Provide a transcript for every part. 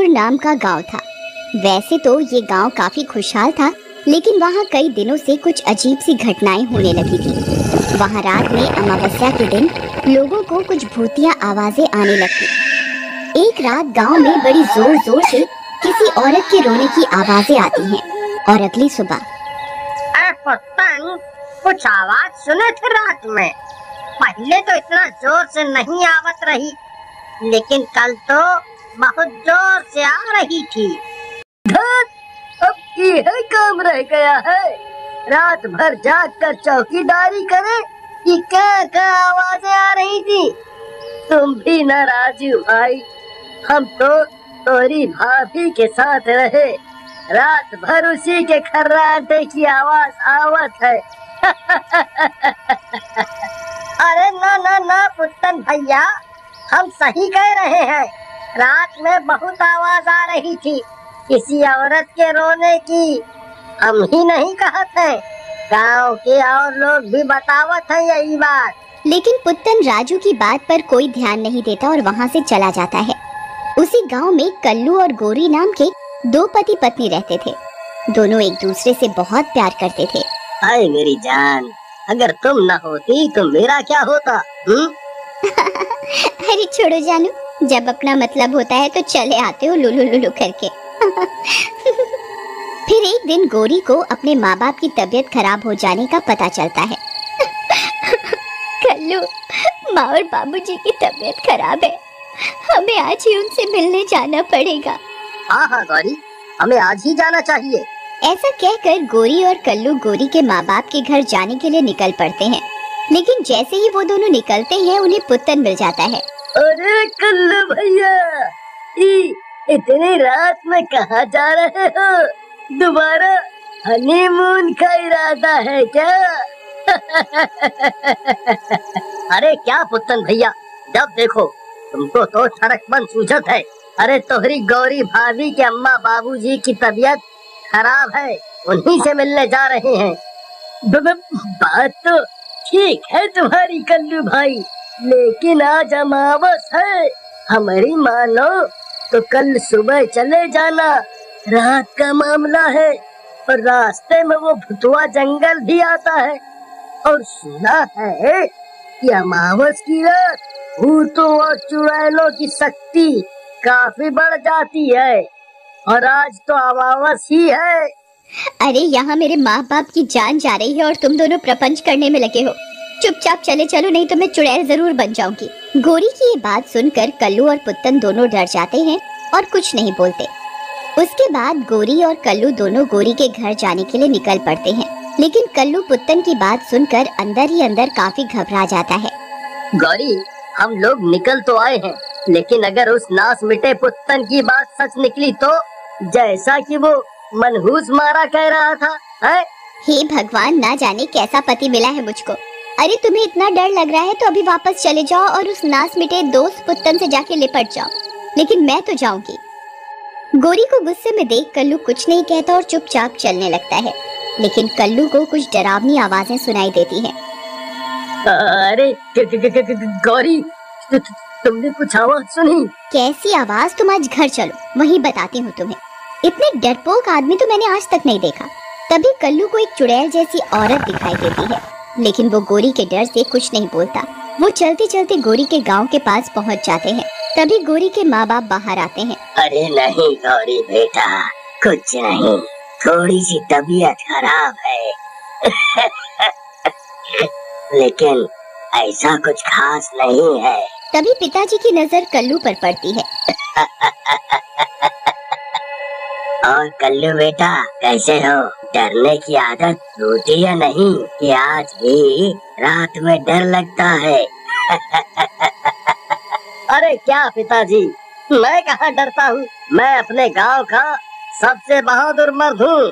नाम का गांव था। वैसे तो ये गांव काफी खुशहाल था, लेकिन वहाँ कई दिनों से कुछ अजीब सी घटनाएं होने लगी थी। वहाँ रात में अमावस्या के दिन लोगों को कुछ भूतिया आवाजें आने लगती। एक रात गांव में बड़ी जोर जोर से किसी औरत के रोने की आवाजें आती हैं और अगली सुबह कुछ आवाज सुने थे रात में। पहले तो इतना जोर से नहीं आवत रही, लेकिन कल तो बहुत जोर से आ रही थी। अब ये काम रह गया है, रात भर जाग कर चौकीदारी करे कि क्या आवाजें आ रही थी। तुम भी ना राजू भाई, हम तो तोरी भाभी के साथ रहे, रात भर उसी के खर्राटे की आवाज आवत है। अरे ना ना ना पुत्तन भैया, हम सही कह रहे हैं। रात में बहुत आवाज आ रही थी किसी औरत के रोने की। हम ही नहीं कहते, गांव के और लोग भी बतावत है यही बात। लेकिन पुत्तन राजू की बात पर कोई ध्यान नहीं देता और वहाँ से चला जाता है। उसी गांव में कल्लू और गोरी नाम के दो पति पत्नी रहते थे। दोनों एक दूसरे से बहुत प्यार करते थे। हाय मेरी जान, अगर तुम न होती तो मेरा क्या होता? अरे छोड़ो जानू, जब अपना मतलब होता है तो चले आते हो लुलु लुलु करके। फिर एक दिन गोरी को अपने माँ बाप की तबीयत खराब हो जाने का पता चलता है। कल्लू, माँ और बाबूजी की तबीयत खराब है, हमें आज ही उनसे मिलने जाना पड़ेगा। हाँ गौरी, हमें आज ही जाना चाहिए। ऐसा कहकर गोरी और कल्लू गोरी के माँ बाप के घर जाने के लिए निकल पड़ते हैं। लेकिन जैसे ही वो दोनों निकलते हैं उन्हें पुत्तन मिल जाता है। अरे कल्लू भैया, इतनी रात में कहाँ जा रहे हो? दोबारा हनीमून का इरादा है क्या? अरे क्या पुत्तन भैया, जब देखो तुमको तो ठरकपन सूझत है। अरे तोहरी गौरी भाभी के अम्मा बाबूजी की तबीयत खराब है, उन्हीं से मिलने जा रहे हैं। बात तो ठीक है तुम्हारी कल्लू भाई, लेकिन आज अमावस है। हमारी मानो तो कल सुबह चले जाना, रात का मामला है। और रास्ते में वो भुतवा जंगल भी आता है, और सुना है कि अमावस की रात भूतों और चुड़ैलों की शक्ति काफी बढ़ जाती है। और आज तो अमावस ही है। अरे यहाँ मेरे माँ बाप की जान जा रही है और तुम दोनों प्रपंच करने में लगे हो। चुपचाप चले चलो, नहीं तो मैं चुड़ैल जरूर बन जाऊंगी। गोरी की ये बात सुनकर कल्लू और पुत्तन दोनों डर जाते हैं और कुछ नहीं बोलते। उसके बाद गोरी और कल्लू दोनों गोरी के घर जाने के लिए निकल पड़ते हैं। लेकिन कल्लू पुत्तन की बात सुनकर अंदर ही अंदर काफी घबरा जाता है। गौरी, हम लोग निकल तो आए हैं, लेकिन अगर उस नास मिटे पुत्तन की बात सच निकली तो, जैसा कि वो मनहूस मारा कह रहा था, है? हे भगवान, ना जाने कैसा पति मिला है मुझको। अरे तुम्हें इतना डर लग रहा है तो अभी वापस चले जाओ और उस नास मिटे दोस्त पुत्तन से जाके लिपट जाओ, लेकिन मैं तो जाऊंगी। गोरी को गुस्से में देख कल्लू कुछ नहीं कहता और चुपचाप चलने लगता है। लेकिन कल्लू को कुछ डरावनी आवाजें सुनाई देती हैं। अरे गौरी, तुमने कुछ आवाज सुनी? कैसी आवाज? तुम आज घर चलो, वहीं बताती हूँ तुम्हें। इतने डरपोक आदमी तो मैंने आज तक नहीं देखा। तभी कल्लू को एक चुड़ैल जैसी औरत दिखाई देती है, लेकिन वो गोरी के डर से कुछ नहीं बोलता। वो चलते चलते गोरी के गांव के पास पहुंच जाते हैं। तभी गोरी के माँ बाप बाहर आते हैं। अरे नहीं गौरी बेटा, कुछ नहीं, थोड़ी सी तबीयत खराब है। लेकिन ऐसा कुछ खास नहीं है। तभी पिताजी की नजर कल्लू पर पड़ती है। और कल्लू बेटा, कैसे हो? डरने की आदत छूटी या नहीं कि आज भी रात में डर लगता है? अरे क्या पिताजी, मैं कहाँ डरता हूँ, मैं अपने गांव का सबसे बहादुर मर्द हूँ।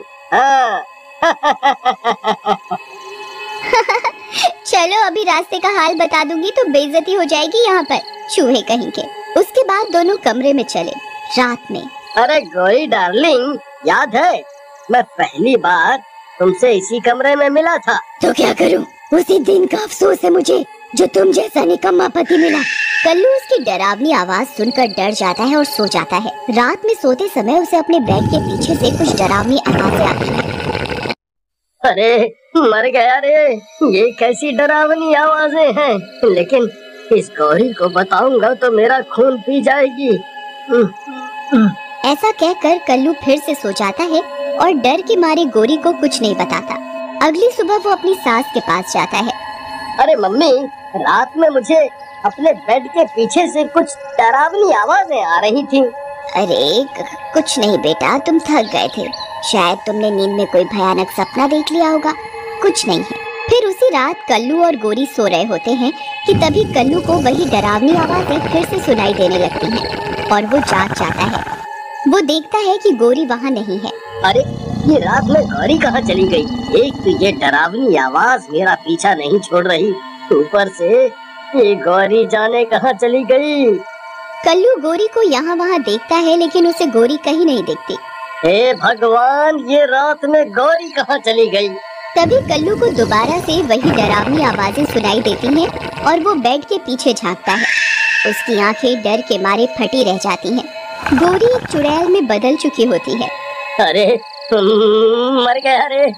चलो अभी रास्ते का हाल बता दूंगी तो बेइज्जती हो जाएगी यहाँ पर, चूहे कहीं के। उसके बाद दोनों कमरे में चले रात में। अरे गोरी डार्लिंग, याद है मैं पहली बार तुमसे इसी कमरे में मिला था? तो क्या करूं, उसी दिन का अफसोस है मुझे जो तुम जैसा निकम्मा पति मिला। कल्लू उसकी डरावनी आवाज सुनकर डर जाता है और सो जाता है। रात में सोते समय उसे अपने बेड के पीछे से कुछ डरावनी आवाजें आती हैं। अरे मर गया रे, ये कैसी डरावनी आवाजें हैं। लेकिन इस गौरी को बताऊंगा तो मेरा खून पी जाएगी। ऐसा कहकर कल्लू फिर से सो जाता है और डर के मारे गौरी को कुछ नहीं बताता। अगली सुबह वो अपनी सास के पास जाता है। अरे मम्मी, रात में मुझे अपने बेड के पीछे से कुछ डरावनी आवाजें आ रही थी। अरे कुछ नहीं बेटा, तुम थक गए थे, शायद तुमने नींद में कोई भयानक सपना देख लिया होगा, कुछ नहीं है। फिर उसी रात कल्लू और गौरी सो रहे होते हैं कि तभी कल्लू को वही डरावनी आवाजें फिर से सुनाई देने लगती हैं और वो जाग जाता है। वो देखता है कि गौरी वहाँ नहीं है। अरे ये रात में गौरी कहाँ चली गई? एक तो ये डरावनी आवाज मेरा पीछा नहीं छोड़ रही, ऊपर से ये गौरी जाने कहाँ चली गई। कल्लू गौरी को यहाँ वहाँ देखता है लेकिन उसे गौरी कहीं नहीं दिखती। हे भगवान, ये रात में गौरी कहाँ चली गई? तभी कल्लू को दोबारा से वही डरावनी आवाजें सुनाई देती हैं और वो बेड के पीछे झांकता है। उसकी आंखें डर के मारे फटी रह जाती हैं। गौरी एक चुड़ैल में बदल चुकी होती है। अरे मर गया रे,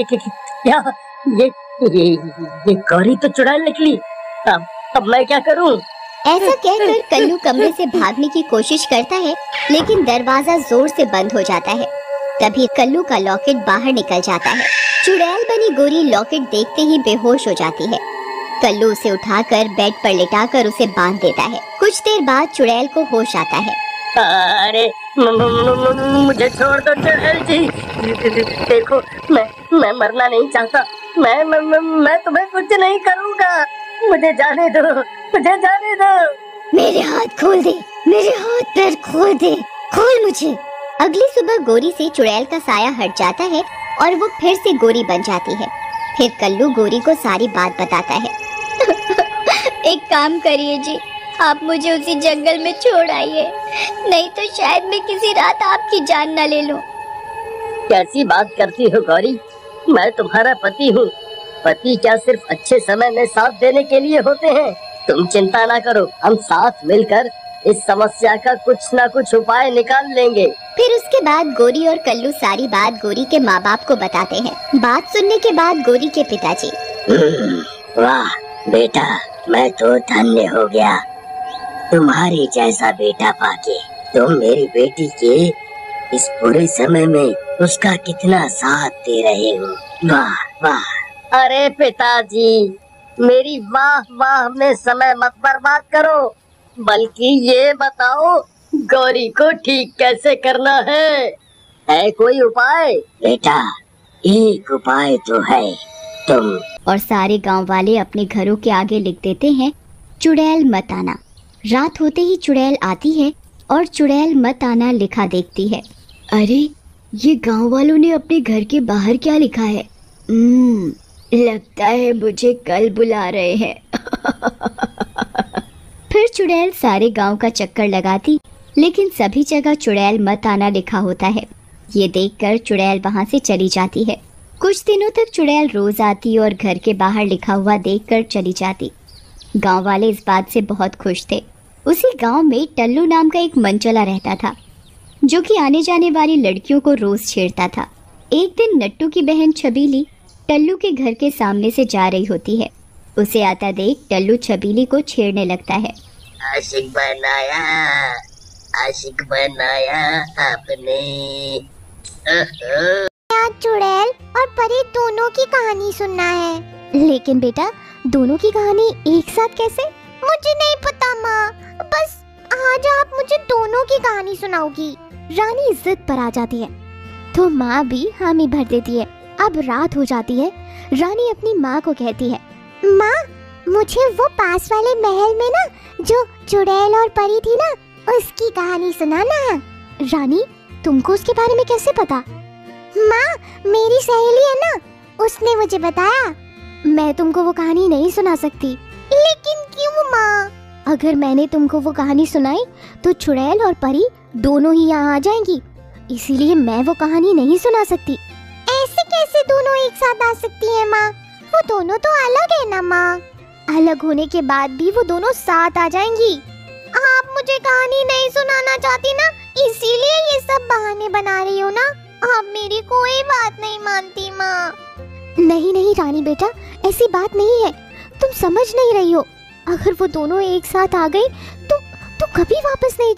क्या ये गौरी तो चुड़ैल निकली। अब मैं क्या करूं? ऐसा कहकर कल्लू कमरे से भागने की कोशिश करता है लेकिन दरवाजा जोर से बंद हो जाता है। तभी कल्लू का लॉकेट बाहर निकल जाता है। चुड़ैल बनी गौरी लॉकेट देखते ही बेहोश हो जाती है। कल्लू उसे उठाकर बेड पर लिटाकर उसे बांध देता है। कुछ देर बाद चुड़ैल को होश आता है। अरे मुझे छोड़ दो चुड़ैल जी, देखो मैं मरना नहीं चाहता, मैं तुम्हें कुछ नहीं करूँगा, मुझे जाने दो, मुझे जाने दो। मेरे हाथ खोल दे, मेरे हाथ पैर खोल दे, खोल मुझे। अगली सुबह गौरी से चुड़ैल का साया हट जाता है और वो फिर से गौरी बन जाती है। फिर कल्लू गौरी को सारी बात बताता है। एक काम करिए जी, आप मुझे उसी जंगल में छोड़ आइए, नहीं तो शायद मैं किसी रात आपकी जान न ले लूं। कैसी बात करती हो गौरी, मैं तुम्हारा पति हूँ। पति क्या सिर्फ अच्छे समय में साथ देने के लिए होते हैं? तुम चिंता ना करो, हम साथ मिलकर इस समस्या का कुछ न कुछ उपाय निकाल लेंगे। फिर उसके बाद गौरी और कल्लू सारी बात गौरी के माँ बाप को बताते हैं। बात सुनने के बाद गौरी के पिताजी, वाह बेटा, मैं तो धन्य हो गया तुम्हारी जैसा बेटा पाके। तुम मेरी बेटी के इस बुरे समय में उसका कितना साथ दे रहे हो, वाह वाह। अरे पिताजी, मेरी वाह वाह में समय मत बर्बाद करो, बल्कि ये बताओ गौरी को ठीक कैसे करना है कोई उपाय? बेटा एक उपाय तो है, तुम। और सारे गांव वाले अपने घरों के आगे लिख देते हैं, चुड़ैल मत आना। रात होते ही चुड़ैल आती है और चुड़ैल मत आना लिखा देखती है। अरे ये गांव वालों ने अपने घर के बाहर क्या लिखा है? लगता है मुझे कल बुला रहे हैं। फिर चुड़ैल सारे गांव का चक्कर लगाती लेकिन सभी जगह चुड़ैल मत आना लिखा होता है। ये देखकर चुड़ैल वहां से चली जाती है। कुछ दिनों तक चुड़ैल रोज आती और घर के बाहर लिखा हुआ देखकर चली जाती। गांव वाले इस बात से बहुत खुश थे। उसी गांव में टल्लू नाम का एक मनचला रहता था जो कि आने जाने वाली लड़कियों को रोज छेड़ता था। एक दिन नट्टू की बहन छबीली टल्लू के घर के सामने से जा रही होती है। उसे आता देख टल्लू छबीली को छेड़ने लगता है। आशिक बनाया आपने। आज चुड़ैल और परी दोनों की कहानी सुनना है। लेकिन बेटा, दोनों की कहानी एक साथ कैसे? मुझे नहीं पता माँ, बस आज आप मुझे दोनों की कहानी सुनाओगी। रानी जिद पर आ जाती है तो माँ भी हामी भर देती है। अब रात हो जाती है। रानी अपनी माँ को कहती है, माँ मुझे वो पास वाले महल में ना जो चुड़ैल और परी थी ना, उसकी कहानी सुनाना। रानी, तुमको उसके बारे में कैसे पता? माँ मेरी सहेली है ना, उसने मुझे बताया। मैं तुमको वो कहानी नहीं सुना सकती। लेकिन क्यों माँ? अगर मैंने तुमको वो कहानी सुनाई तो चुड़ैल और परी दोनों ही यहाँ आ जाएंगी, इसीलिए मैं वो कहानी नहीं सुना सकती। ऐसे कैसे दोनों एक साथ आ सकती हैं माँ? वो दोनों तो अलग है ना माँ। अलग होने के बाद भी वो दोनों साथ आ जाएंगी। आप मुझे कहानी नहीं सुनाना चाहती ना, इसीलिए ये सब बहाने बना रही हो ना। आप मेरी कोई बात नहीं मानती माँ। नहीं नहीं रानी बेटा, ऐसी बात नहीं है, तुम समझ नहीं रही हो। अगर वो दोनों एक साथ आ गई तो कभी वापस नहीं